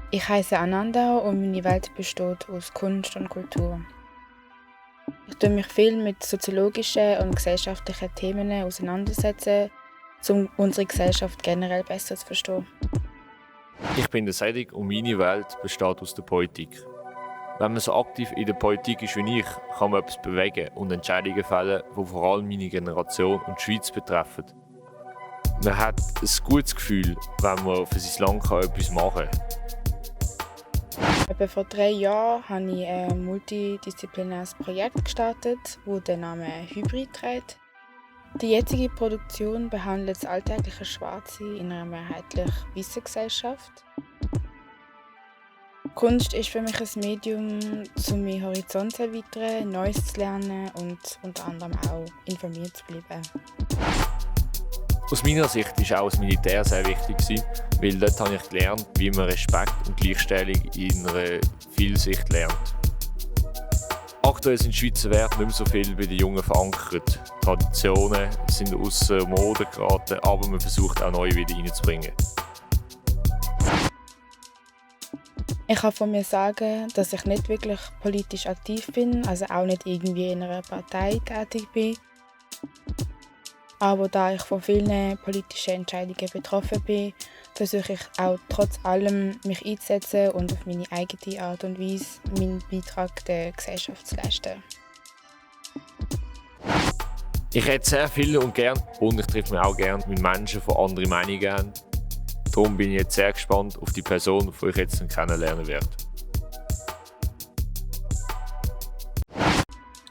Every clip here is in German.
Ich heiße Ananda und meine Welt besteht aus Kunst und Kultur. Ich setze mich viel mit soziologischen und gesellschaftlichen Themen auseinandersetzen, um unsere Gesellschaft generell besser zu verstehen. Ich bin der Cedric und meine Welt besteht aus der Politik. Wenn man so aktiv in der Politik ist wie ich, kann man etwas bewegen und Entscheidungen fällen, die vor allem meine Generation und die Schweiz betreffen. Man hat ein gutes Gefühl, wenn man für sein Land etwas machen kann. Etwa vor 3 Jahren habe ich ein multidisziplinäres Projekt gestartet, das den Namen Hybrid trägt. Die jetzige Produktion behandelt das alltägliche Schwarze in einer mehrheitlich weißen Gesellschaft. Kunst ist für mich ein Medium, um meinen Horizont zu erweitern, Neues zu lernen und unter anderem auch informiert zu bleiben. Aus meiner Sicht war auch das Militär sehr wichtig, weil dort habe ich gelernt, wie man Respekt und Gleichstellung in einer Vielsicht lernt. Aktuell sind Schweizer Werte nicht mehr so viel bei den Jungen verankert. Traditionen sind ausser Mode geraten, aber man versucht auch neue wieder reinzubringen. Ich kann von mir sagen, dass ich nicht wirklich politisch aktiv bin, also auch nicht irgendwie in einer Partei tätig bin. Aber da ich von vielen politischen Entscheidungen betroffen bin, versuche ich auch trotz allem mich einzusetzen und auf meine eigene Art und Weise meinen Beitrag der Gesellschaft zu leisten. Ich rede sehr viel und gern und ich treffe mich auch gern mit Menschen, die andere Meinungen haben. Darum bin ich jetzt sehr gespannt auf die Person, die ich jetzt kennenlernen werde.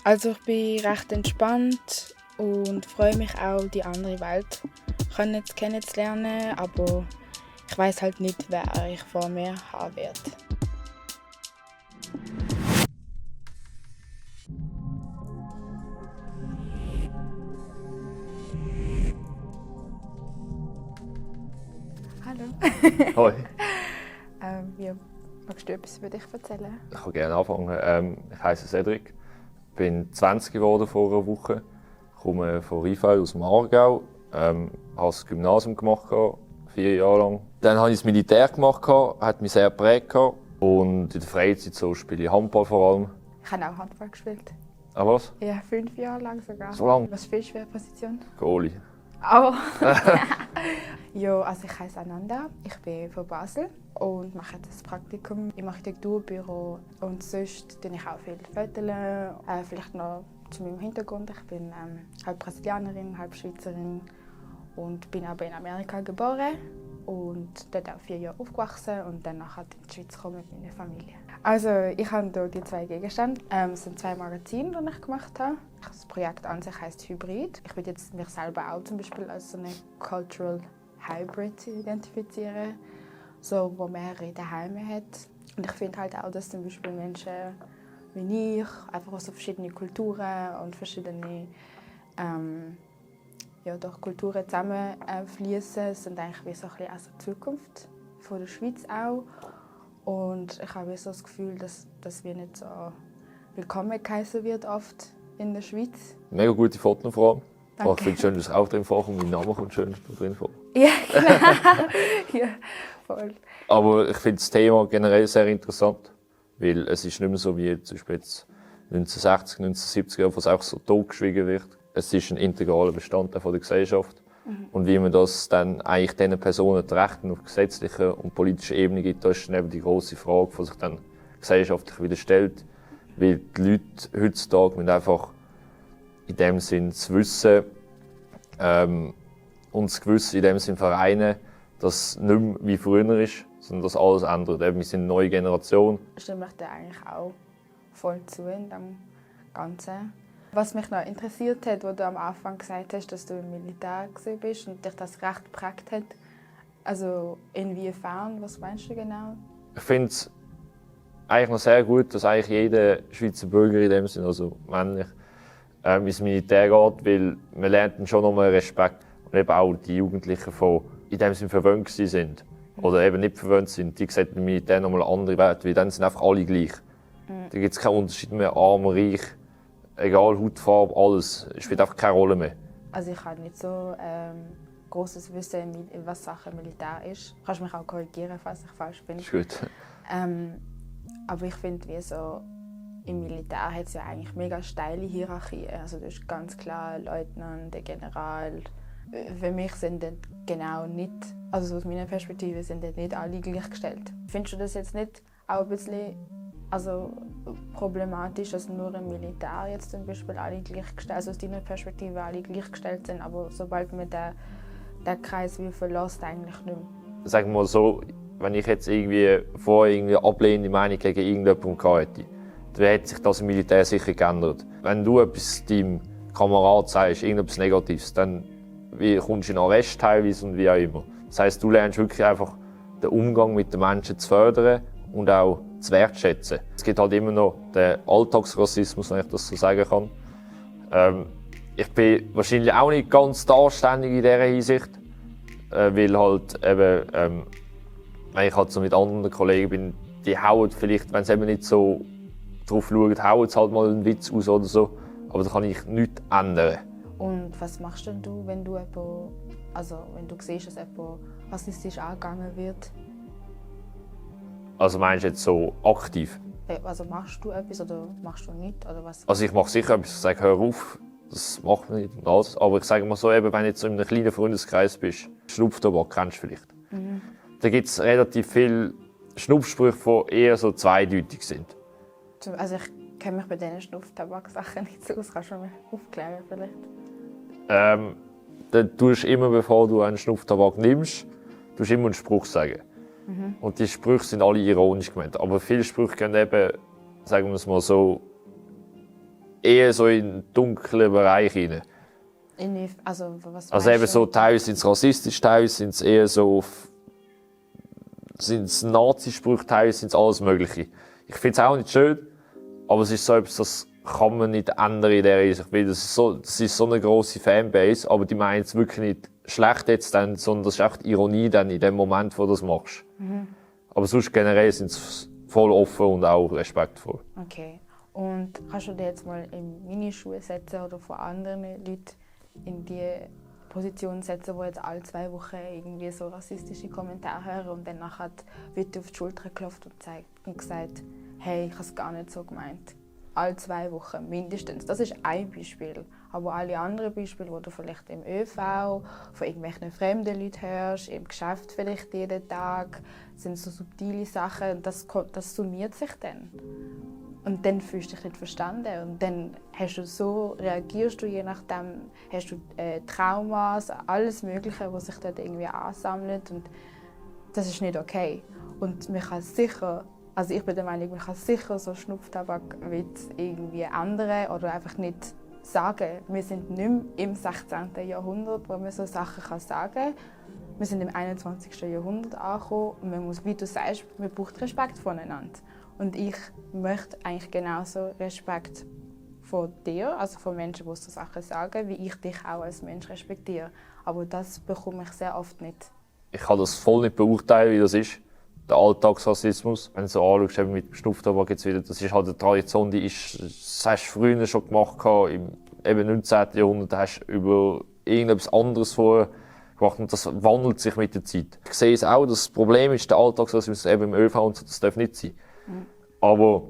Also ich bin recht entspannt und freue mich auch, die andere Welt kennenzulernen, aber ich weiß halt nicht, wer ich vor mir haben werde. Hallo. Hoi. Magst du etwas über dich erzählen? Ich kann gerne anfangen. Ich heiße Cedric, bin 20 geworden vor einer Woche, komme von Rheinfeld aus dem Aargau, habe das Gymnasium gemacht, 4 Jahre lang. Dann habe ich das Militär gemacht, hat mich sehr geprägt. Und in der Freizeit so spiele ich Handball vor allem. Ich habe auch Handball gespielt. Ah, was? Ja, 5 Jahre lang sogar. So lang? Was spielst du für eine Position? Goalie. Oh. Ja, also ich heiße Ananda, ich bin von Basel und mache das Praktikum im Architekturbüro. Und sonst tue ich auch viel Fotos. Vielleicht noch zu meinem Hintergrund. Ich bin halb Brasilianerin, halb Schweizerin und bin aber in Amerika geboren und dort auch 4 Jahre aufgewachsen und dann nachher in die Schweiz gekommen mit meiner Familie. Also ich habe hier die 2 Gegenstände. Es sind 2 Magazine, die ich gemacht habe. Das Projekt an sich heisst Hybrid. Ich würde jetzt mich selber auch zum Beispiel als so eine Cultural Hybrid identifizieren, so, wo mehrere Heime hat. Und ich finde halt auch, dass zum Beispiel Menschen wie ich einfach aus so verschiedenen Kulturen und verschiedene Kulturen zusammenfließen, sind eigentlich wie so ein bisschen also die Zukunft von der Schweiz auch. Und ich habe so das Gefühl, dass wir nicht so willkommen geheißen wird oft in der Schweiz. Mega gute Fotos vor allem. Danke. Ich finde es schön, dass es auch drin vorkommt. Mein Name kommt schön drin vor. Ja, genau. Ja, voll. Aber ich finde das Thema generell sehr interessant, weil es ist nicht mehr so wie zum Beispiel jetzt 1960, 1970 wo es auch so totgeschwiegen wird. Es ist ein integraler Bestandteil der Gesellschaft. Und wie man das dann eigentlich diesen Personen die Rechte auf gesetzlicher und politischer Ebene gibt, das ist dann eben die grosse Frage, die sich dann gesellschaftlich wieder stellt. Weil die Leute heutzutage müssen einfach in dem Sinn das Wissen und das Gewissen in dem Sinn vereinen, dass es nicht mehr wie früher ist, sondern dass alles ändert. Wir sind eine neue Generation. Stimme ich dir eigentlich auch voll zu in dem Ganzen. Was mich noch interessiert hat, als du am Anfang gesagt hast, dass du im Militär bist und dich das recht geprägt hat. Also inwiefern, was meinst du genau? Ich finde es eigentlich noch sehr gut, dass eigentlich jeder Schweizer Bürger in dem Sinne, also männlich, ins Militär geht, weil man lernt dann schon nochmal Respekt. Und eben auch die Jugendlichen, die in dem Sinne verwöhnt sind oder eben nicht verwöhnt sind, die sehen im Militär nochmal andere Werte, weil dann sind einfach alle gleich. Da gibt es keinen Unterschied mehr, arm, reich, egal Hautfarbe, alles. Es spielt einfach keine Rolle mehr. Also ich habe nicht so grosses Wissen, was Sache Militär ist. Du kannst mich auch korrigieren, falls ich falsch bin. Ist gut. Aber ich finde, wie so im Militär hat es ja eigentlich mega steile Hierarchien. Also du hast ganz klar Leutnant, der General. Für mich sind das genau nicht, also aus meiner Perspektive sind das nicht alle gleichgestellt. Findest du das jetzt nicht auch ein bisschen problematisch, dass nur im Militär jetzt zum Beispiel alle gleichgestellt, also aus deiner Perspektive alle gleichgestellt sind, aber sobald man den Kreis wie verlässt, eigentlich nicht mehr? Sagen wir mal so, wenn ich jetzt vorher ablehnende Meinung gegen irgendjemanden hätte, dann hat sich das im Militär sicher geändert. Wenn du etwas deinem Kamerad sagst, irgendetwas Negatives, dann kommst du in Arrest teilweise und wie auch immer. Das heisst, du lernst wirklich einfach den Umgang mit den Menschen zu fördern und auch zu wertschätzen. Es gibt halt immer noch den Alltagsrassismus, wenn ich das so sagen kann. Ich bin wahrscheinlich auch nicht ganz anständig in dieser Hinsicht, weil halt eben, wenn ich halt so mit anderen Kollegen bin, die hauen vielleicht, wenn sie eben nicht so drauf schauen, hauen sie halt mal einen Witz aus oder so. Aber da kann ich nichts ändern. Und was machst denn du, wenn du wenn du siehst, dass jemand rassistisch angegangen wird? Also meinst du jetzt so aktiv? Also machst du etwas oder machst du nicht? Oder was? Also ich mache sicher etwas, ich sage, hör auf, das macht man nicht und alles. Aber ich sage mal so, eben, wenn du jetzt so in einem kleinen Freundeskreis bist, Schnupftabak kennst du vielleicht. Da gibt es relativ viele Schnupfsprüche, die eher so zweideutig sind. Also ich kenne mich bei diesen Schnupftabak-Sachen nicht so aus. Kannst du mich aufklären vielleicht? Dann tust du immer, bevor du einen Schnupftabak nimmst, tust immer einen Spruch sagen. Und die Sprüche sind alle ironisch gemeint. Aber viele Sprüche gehen eben, sagen wir es mal so, eher so in den dunklen Bereich hinein. Was eben so, teilweise sind es rassistisch, teilweise sind es eher so sind's Nazi-Sprüche, teilweise sind es alles Mögliche. Ich finde es auch nicht schön, aber es ist so etwas, das kann man nicht ändern in dieser Hinsicht. Weil das ist so eine grosse Fanbase, aber die meinen es wirklich nicht schlecht jetzt dann, sondern das ist echt Ironie dann in dem Moment, wo du das machst. Aber sonst generell sind sie voll offen und auch respektvoll. Okay. Und kannst du dir jetzt mal in meine Schuhe setzen oder von anderen Leuten in die Position setzen, die jetzt alle 2 Wochen irgendwie so rassistische Kommentare hören und dann nachher wird dir auf die Schulter geklopft und gesagt, hey, ich habe es gar nicht so gemeint. Alle 2 Wochen mindestens. Das ist ein Beispiel. Aber alle anderen Beispiele, die du vielleicht im ÖV, von irgendwelchen fremden Leuten hörst, im Geschäft vielleicht jeden Tag, sind so subtile Sachen. Und das summiert sich dann. Und dann fühlst du dich nicht verstanden. Und dann reagierst du je nachdem, hast du Traumas, alles Mögliche, was sich dort irgendwie ansammelt. Und das ist nicht okay. Und man kann sicher, also ich bin der Meinung, man kann sicher so Schnupftabakwitz irgendwie ändern oder einfach nicht sagen. Wir sind nicht mehr im 16. Jahrhundert, wo man so Sachen sagen kann. Wir sind im 21. Jahrhundert angekommen und man muss, wie du sagst, man braucht Respekt voneinander. Und ich möchte eigentlich genauso Respekt von dir, also von Menschen, die so Sachen sagen, wie ich dich auch als Mensch respektiere. Aber das bekomme ich sehr oft nicht. Ich kann das voll nicht beurteilen, wie das ist. Der Alltagsrassismus, wenn du so anschaust, eben mit dem Schnupftabak jetzt wieder, das ist halt eine Tradition, das hast du früher schon gemacht, im eben 19. Jahrhundert hast du über irgendetwas anderes vorher gemacht und das wandelt sich mit der Zeit. Ich sehe es auch, das Problem ist, der Alltagsrassismus eben im ÖV und so, das darf nicht sein. Aber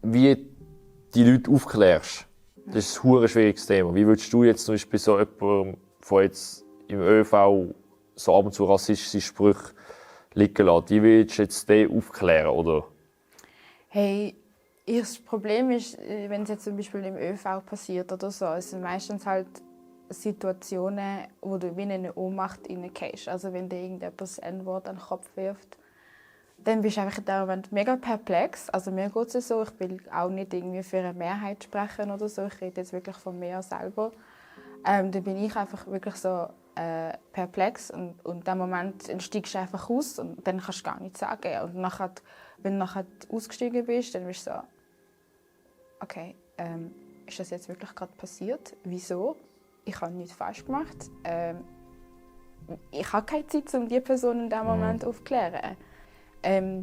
wie die Leute aufklärst, das ist ein schwieriges Thema. Wie würdest du jetzt zum Beispiel so jemandem von jetzt im ÖV so ab und zu rassistische Sprüche liegen lassen? Wie würdest du jetzt den aufklären, oder? Hey, das Problem ist, wenn es jetzt zum Beispiel im ÖV passiert oder so, es sind meistens halt Situationen, wo du wie in eine Ohnmacht hineingehst. Also wenn dir irgendjemand das N-Wort an den Kopf wirft, dann bist du einfach in dem Moment mega perplex. Also mir geht es so, ich will auch nicht irgendwie für eine Mehrheit sprechen oder so. Ich rede jetzt wirklich von mir selber. Dann bin ich einfach wirklich so perplex und in dem Moment steigst du einfach aus und dann kannst du gar nichts sagen. Und nachher, wenn du nachher ausgestiegen bist, dann bist du so, okay, ist das jetzt wirklich gerade passiert? Wieso? Ich habe nichts falsch gemacht. Ich habe keine Zeit, um diese Person in diesem Moment aufzuklären.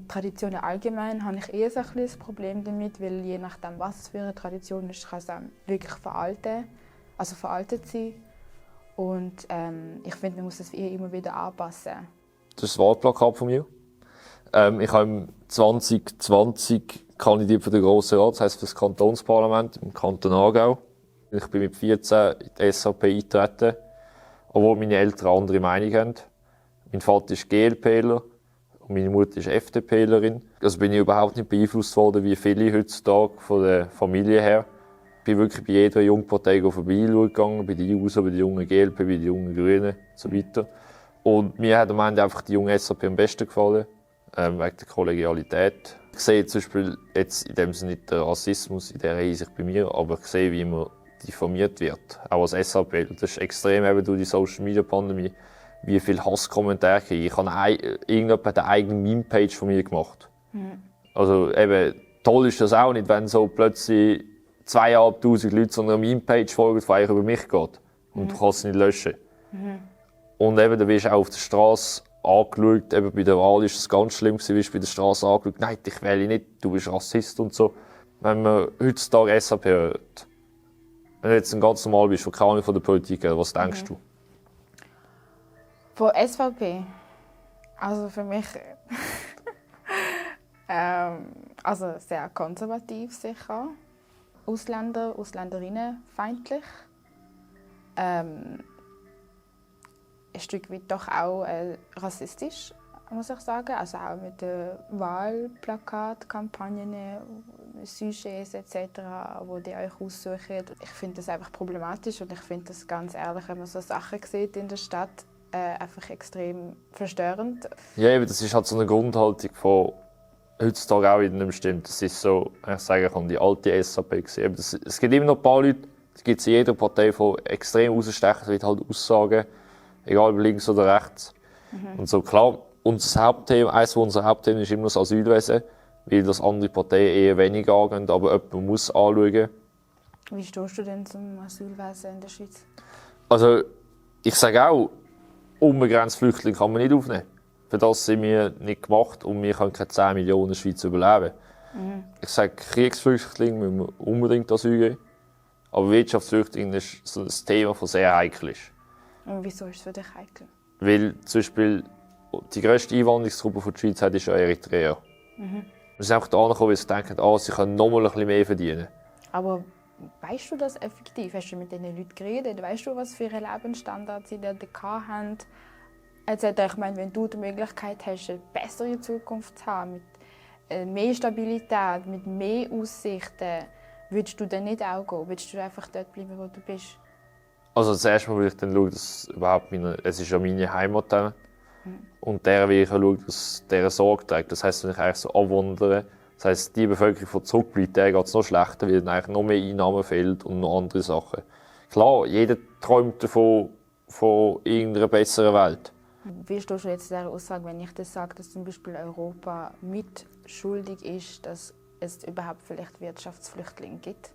Traditionen allgemein habe ich eher so ein bisschen ein Problem damit, weil je nachdem, was es für eine Tradition ist, kann es wirklich veraltet sein. Und ich finde, man muss das immer wieder anpassen. Das ist das Wahlplakat von mir. Ich habe im 2020 kandidiert für den Grossen Rat, das heisst für das Kantonsparlament im Kanton Aargau. Ich bin mit 14 in die SVP eingetreten, obwohl meine Eltern andere Meinung haben. Mein Vater ist GLPler und meine Mutter ist FDPlerin. Also bin ich überhaupt nicht beeinflusst worden, wie viele heutzutage von der Familie her. Ich bin wirklich bei jeder Jungpartei vorbeigegangen, bei den JUSO, bei den jungen GLP, bei den jungen Grünen und so weiter. Und mir hat am Ende einfach die junge SVP am besten gefallen, wegen der Kollegialität. Ich sehe zum Beispiel jetzt in dem Sinne nicht den Rassismus in dieser Hinsicht bei mir, aber ich sehe, wie man diffamiert wird, auch als SVP. Das ist extrem eben durch die Social-Media-Pandemie, wie viele Hasskommentare kriege ich. Ich habe irgendjemand eine eigene Meme-Page von mir gemacht. Also eben, toll ist das auch nicht, wenn so plötzlich 2500 Leute so einer Meme-Page folgen, die eigentlich über mich geht. Und du kannst es nicht löschen. Und eben, da wirst du auch auf der Straße angeschaut. Eben bei der Wahl war es ganz schlimm, du wirst bei der Straße angeschaut, nein, ich wähle nicht, du bist Rassist und so. Wenn man heutzutage SAP hört, wenn du jetzt ein ganz normal bist, keine Ahnung von der Politik, was denkst du? Von SVP? Also für mich also sehr konservativ sicher. Ausländer, Ausländerinnen feindlich. Ein Stück weit doch auch rassistisch, muss ich sagen. Also auch mit den Wahlplakatkampagnen, Sujets etc., wo die euch aussuchen. Ich finde das einfach problematisch und ich finde das ganz ehrlich, wenn man so Sachen sieht in der Stadt, einfach extrem verstörend. Ja, eben, das ist halt so eine Grundhaltung von heutzutage auch in einem Stimmt. Das ist so, ich sage, kann die alte SAP gesehen. Es gibt immer noch ein paar Leute, die gibt es in jeder Partei, die extrem rausstechen, wie halt Aussagen, egal ob links oder rechts. Und so klar, eines unserer Hauptthemen ist immer das Asylwesen, weil das andere Parteien eher weniger angehen, aber jemand muss anschauen. Wie stehst du denn zum Asylwesen in der Schweiz? Also, ich sage auch, unbegrenzt Flüchtlinge kann man nicht aufnehmen. Für das sind wir nicht gemacht und wir können keine 10 Millionen Schweiz überleben. Ich sage, Kriegsflüchtlinge müssen wir unbedingt Asyl geben. Aber Wirtschaftsflüchtlinge ist so ein Thema, das sehr heikel ist. Und wieso ist es für dich heikel? Weil zum Beispiel die grösste Einwanderungsgruppe der Schweiz hat, ist ja Eritrea. Wir sind einfach da angekommen, weil sie denken, sie können noch mal ein bisschen mehr verdienen. Aber weißt du das effektiv? Hast du mit diesen Leuten geredet? Weißt du, was für einen Lebensstandard sie dort haben? Ich meine, wenn du die Möglichkeit hast, eine bessere Zukunft zu haben, mit mehr Stabilität, mit mehr Aussichten, würdest du dann nicht auch gehen? Würdest du einfach dort bleiben, wo du bist? Also zuerst mal will ich dann schauen, dass es ist ja meine Heimat dann. Und der will ich schauen, dass der Sorge trägt. Das heisst, wenn ich eigentlich so abwandere, das heisst, die Bevölkerung, die zurückbleibt, der geht es noch schlechter, weil dann eigentlich noch mehr Einnahmen fehlt und noch andere Sachen. Klar, jeder träumt davon, von irgendeiner besseren Welt. Wie stehst du jetzt dieser Aussage, wenn ich das sage, dass zum Beispiel Europa mitschuldig ist, dass es überhaupt vielleicht Wirtschaftsflüchtlinge gibt?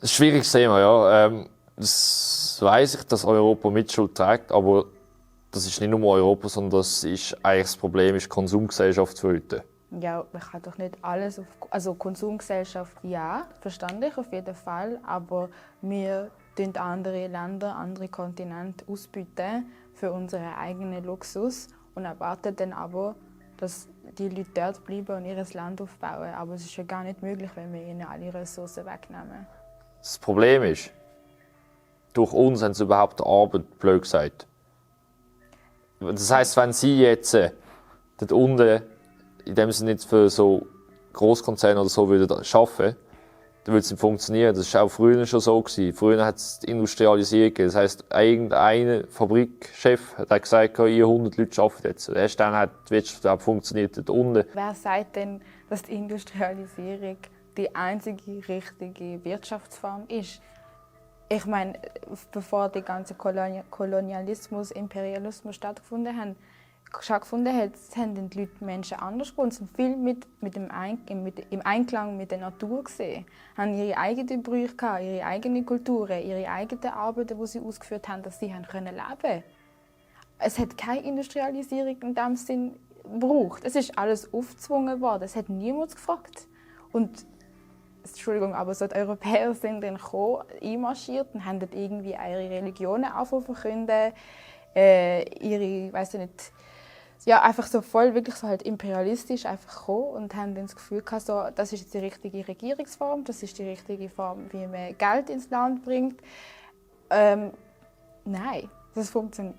Das ist ein schwieriges Thema, ja. Das weiss ich, dass Europa Mitschuld trägt, aber das ist nicht nur Europa, sondern das ist eigentlich das Problem, ist die Konsumgesellschaft für heute. Ja, man kann doch nicht alles auf... Also Konsumgesellschaft, ja, verstehe ich auf jeden Fall, aber wir tun andere Länder, andere Kontinente ausbieten für unseren eigenen Luxus und erwarten dann aber, dass die Leute dort bleiben und ihr Land aufbauen. Aber es ist ja gar nicht möglich, wenn wir ihnen alle Ressourcen wegnehmen. Das Problem ist, durch uns haben sie überhaupt Arbeit, blöd gesagt. Das heisst, wenn sie jetzt dort unten, in dem Sinne nicht für so Grosskonzerne oder so würden arbeiten, dann würde es nicht funktionieren. Das war auch früher schon so. Früher hat es industrialisiert. Das heisst, irgendein Fabrikchef hat gesagt, ihr 100 Leute arbeiten jetzt. Erst dann hat die Wirtschaft auch funktioniert dort unten. Wer sagt denn, dass die Industrialisierung die einzige richtige Wirtschaftsform ist? Ich meine, bevor der ganze Kolonialismus, Imperialismus stattgefunden hat, haben die Leute Menschen anders und sind viel im Einklang mit der Natur gesehen, haben ihre eigenen Brüche gehabt, ihre eigenen Kulturen, ihre eigenen Arbeiten, die sie ausgeführt haben, dass sie leben können. Es hat keine Industrialisierung in dem Sinn gebraucht. Es ist alles aufgezwungen worden. Es hat niemand gefragt. Und Entschuldigung, aber so die Europäer sind dann einmarschiert und haben dort irgendwie ihre Religionen angefangen zu verkünden. Ihre, weiss ich nicht, ja, einfach so voll wirklich so halt imperialistisch einfach gekommen und haben dann das Gefühl gehabt, so, das ist jetzt die richtige Regierungsform, das ist die richtige Form, wie man Geld ins Land bringt. Nein, das funktioniert.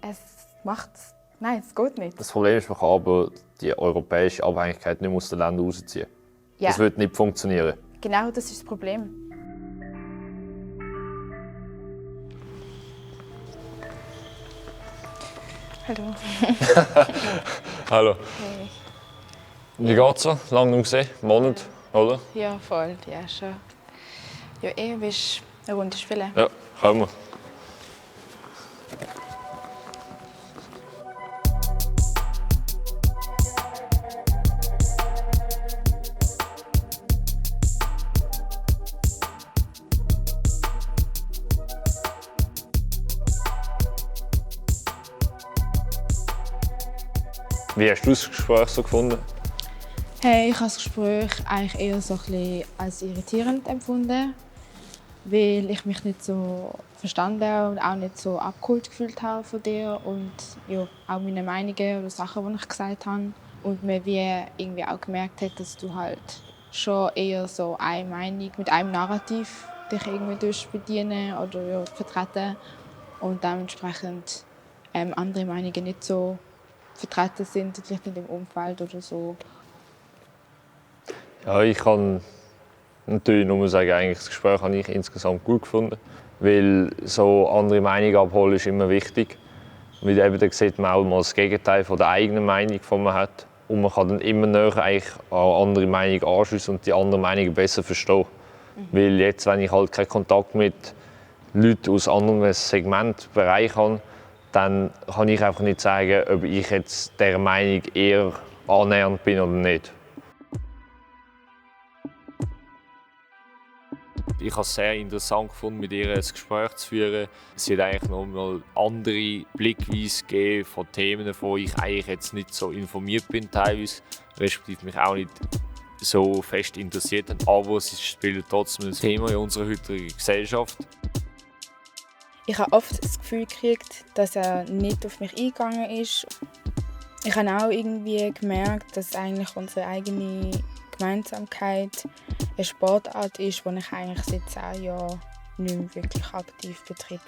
Nein, es geht nicht. Das Problem ist, man kann aber die europäische Abhängigkeit nicht mehr aus den Ländern rausziehen. Ja. Das wird nicht funktionieren. Genau, das ist das Problem. Hallo. Hallo. Hey. Wie geht's so? Lange nicht gesehen? Monat, oder? Ja, voll, ja schon. Ja, willst du eine Runde spielen? Ja, kommen wir. Wie hast du das Gespräch so gefunden? Hey, ich habe das Gespräch eigentlich eher so ein bisschen als irritierend empfunden, weil ich mich nicht so verstanden und auch nicht so abgeholt gefühlt habe von dir und ja, auch meine Meinungen oder Sachen, die ich gesagt habe. Und man wie irgendwie auch gemerkt hat, dass du halt schon eher so eine Meinung mit einem Narrativ dich irgendwie bedienen oder ja, vertreten und dementsprechend andere Meinungen nicht so vertreten sind, vielleicht nicht im Umfeld oder so. Ja, ich kann natürlich nur sagen, eigentlich das Gespräch habe ich insgesamt gut gefunden, weil so andere Meinungen abholen ist immer wichtig. Weil eben, da sieht man auch mal das Gegenteil von der eigenen Meinung, die man hat. Und man kann dann immer näher eigentlich an andere Meinungen anschliessen und die anderen Meinungen besser verstehen. Weil jetzt, wenn ich halt keinen Kontakt mit Leuten aus anderen Segmentbereichen habe, dann kann ich einfach nicht sagen, ob ich jetzt dieser Meinung eher annähernd bin oder nicht. Ich habe es sehr interessant gefunden, mit ihr ein Gespräch zu führen. Sie hat eigentlich noch mal andere Blickweise gegeben von Themen, wo ich eigentlich jetzt nicht so informiert bin teilweise, respektive mich auch nicht so fest interessiert haben. Aber sie spielt trotzdem ein Thema in unserer heutigen Gesellschaft. Ich habe oft das Gefühl gekriegt, dass er nicht auf mich eingegangen ist. Ich habe auch irgendwie gemerkt, dass eigentlich unsere eigene Gemeinsamkeit eine Sportart ist, die ich eigentlich seit 10 Jahren nicht mehr wirklich aktiv betreibe.